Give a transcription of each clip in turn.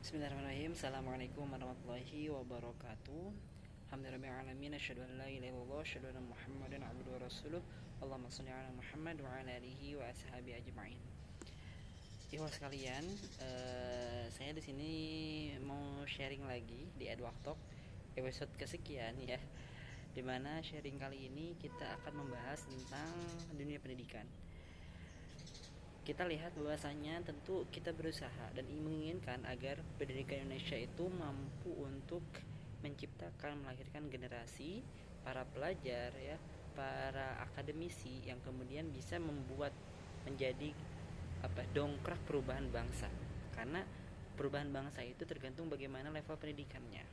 Bismillahirrahmanirrahim. Assalamualaikum warahmatullahi wabarakatuh. Alhamdulillahirrahmanirrahim. Asyhadu an la ilaha illallah, asyhadu anna Muhammadan abduhu wa rasuluh. Allahumma shalli ala Muhammad wa ala alihi wa ashabi ajma'in. Ikhwan sekalian, saya di sini mau sharing lagi di Edward Talk episode kesekian ya. Dimana sharing kali ini kita akan membahas tentang dunia pendidikan. Kita lihat bahwasanya tentu kita berusaha dan menginginkan agar pendidikan Indonesia itu mampu untuk menciptakan, melahirkan generasi para pelajar ya, para akademisi yang kemudian bisa membuat menjadi dongkrak perubahan bangsa. Karena perubahan bangsa itu tergantung bagaimana level pendidikannya.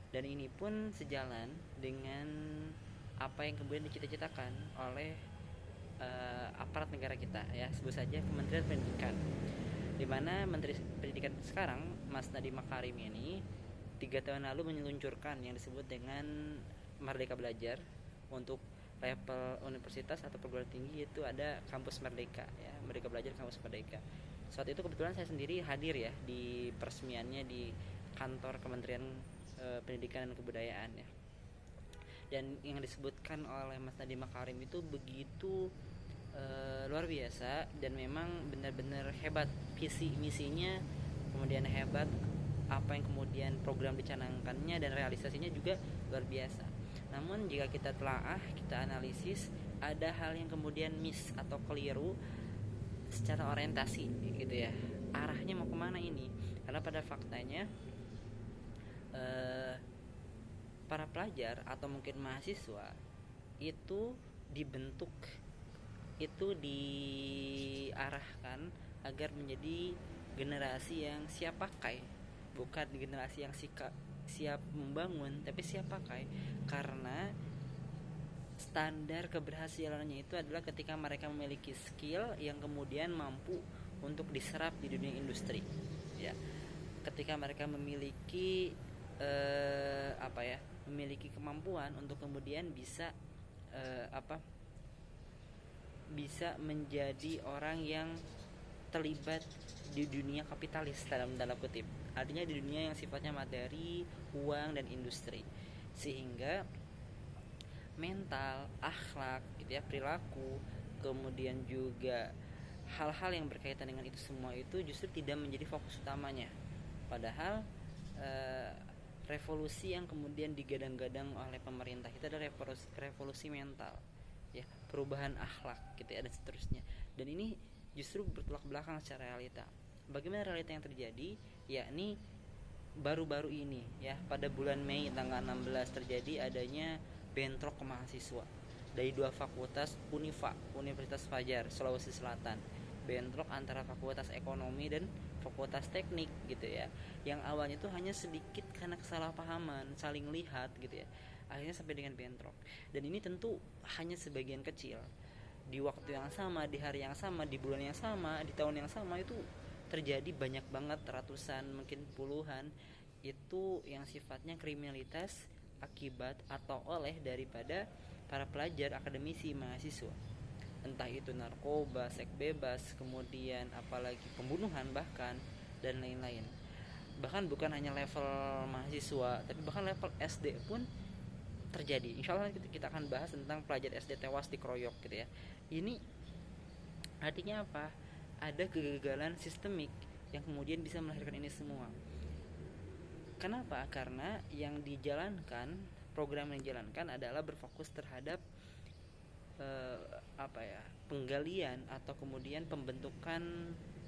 Dan ini pun sejalan dengan apa yang kemudian dicita-citakan oleh aparat negara kita ya, sebut saja Kementerian Pendidikan, di mana Menteri Pendidikan sekarang Mas Nadiem Makarim ini 3 tahun lalu meluncurkan yang disebut dengan Merdeka Belajar untuk level universitas atau perguruan tinggi, yaitu ada Kampus Merdeka ya, Merdeka Belajar Kampus Merdeka. Saat itu kebetulan saya sendiri hadir ya di peresmiannya di kantor Kementerian Pendidikan dan Kebudayaan ya. Dan yang disebutkan oleh Mas Nadiem Makarim itu begitu luar biasa, dan memang benar-benar hebat visi misinya, kemudian hebat apa yang kemudian program dicanangkannya, dan realisasinya juga luar biasa. Namun jika kita telaah, kita analisis, ada hal yang kemudian miss atau keliru secara orientasi gitu ya, arahnya mau kemana ini. Karena pada faktanya para pelajar atau mungkin mahasiswa itu dibentuk, itu diarahkan agar menjadi generasi yang siap pakai, bukan generasi yang siap membangun, tapi siap pakai. Karena standar keberhasilannya itu adalah ketika mereka memiliki skill yang kemudian mampu untuk diserap di dunia industri ya. Ketika mereka memiliki memiliki kemampuan untuk kemudian bisa bisa menjadi orang yang terlibat di dunia kapitalis dalam kutip, artinya di dunia yang sifatnya materi, uang, dan industri, sehingga mental, akhlak gitu ya, perilaku, kemudian juga hal-hal yang berkaitan dengan itu semua itu justru tidak menjadi fokus utamanya. Padahal revolusi yang kemudian digadang-gadang oleh pemerintah itu adalah revolusi mental ya, perubahan akhlak gitu ya, dan seterusnya. Dan ini justru bertolak belakang secara realita. Bagaimana realita yang terjadi? Yakni baru-baru ini ya, pada bulan Mei tanggal 16 terjadi adanya bentrok mahasiswa dari 2 fakultas Universitas Fajar Sulawesi Selatan. Bentrok antara fakultas ekonomi dan fakultas teknik gitu ya, yang awalnya itu hanya sedikit karena kesalahpahaman, saling lihat gitu ya, akhirnya sampai dengan bentrok. Dan ini tentu hanya sebagian kecil. Di waktu yang sama, di hari yang sama, di bulan yang sama, di tahun yang sama itu terjadi banyak banget, ratusan mungkin puluhan, itu yang sifatnya kriminalitas akibat atau oleh daripada para pelajar, akademisi, mahasiswa. Entah itu narkoba, seks bebas, kemudian apalagi pembunuhan bahkan, dan lain-lain. Bahkan bukan hanya level mahasiswa, tapi bahkan level SD pun terjadi. Insya Allah kita akan bahas tentang pelajar SD tewas dikeroyok gitu ya. Ini artinya apa? Ada kegagalan sistemik yang kemudian bisa melahirkan ini semua. Kenapa? Karena yang dijalankan, program yang dijalankan adalah berfokus terhadap penggalian atau kemudian pembentukan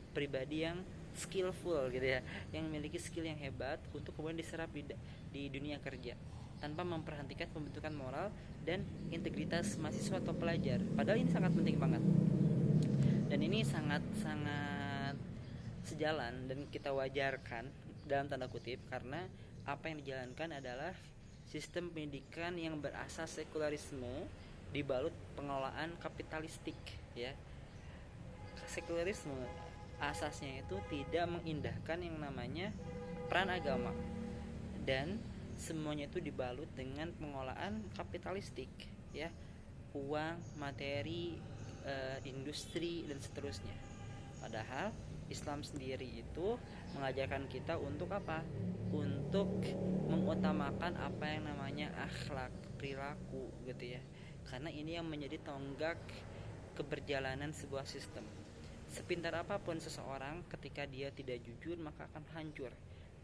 pribadi yang skillful gitu ya, yang memiliki skill yang hebat untuk kemudian diserap di dunia kerja, tanpa memperhatikan pembentukan moral dan integritas mahasiswa atau pelajar. Padahal ini sangat penting banget, dan ini sangat sejalan dan kita wajarkan dalam tanda kutip, karena apa yang dijalankan adalah sistem pendidikan yang berasas sekularisme dibalut pengelolaan kapitalistik ya. Sekularisme asasnya itu tidak mengindahkan yang namanya peran agama, dan semuanya itu dibalut dengan pengelolaan kapitalistik ya, uang, materi, industri, dan seterusnya. Padahal Islam sendiri itu mengajarkan kita untuk apa? Untuk mengutamakan apa yang namanya akhlak, perilaku gitu ya. Karena ini yang menjadi tonggak keberjalanan sebuah sistem. Sepintar apapun seseorang, ketika dia tidak jujur maka akan hancur.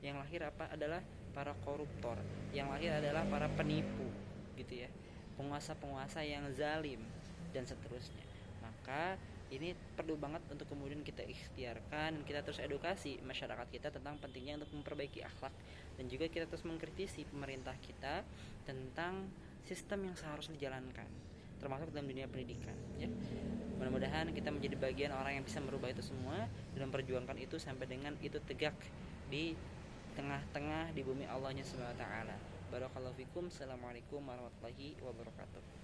Yang lahir apa adalah para koruptor, yang lahir adalah para penipu gitu ya, penguasa-penguasa yang zalim dan seterusnya. Maka ini perlu banget untuk kemudian kita ikhtiarkan, kita terus edukasi masyarakat kita tentang pentingnya untuk memperbaiki akhlak, dan juga kita terus mengkritisi pemerintah kita tentang sistem yang seharusnya dijalankan, termasuk dalam dunia pendidikan ya. Mudah-mudahan kita menjadi bagian orang yang bisa merubah itu semua dan memperjuangkan itu sampai dengan itu tegak di tengah-tengah di bumi Allahnya Subhanahu wa taala. Barakallahu fikum. Assalamualaikum warahmatullahi wabarakatuh.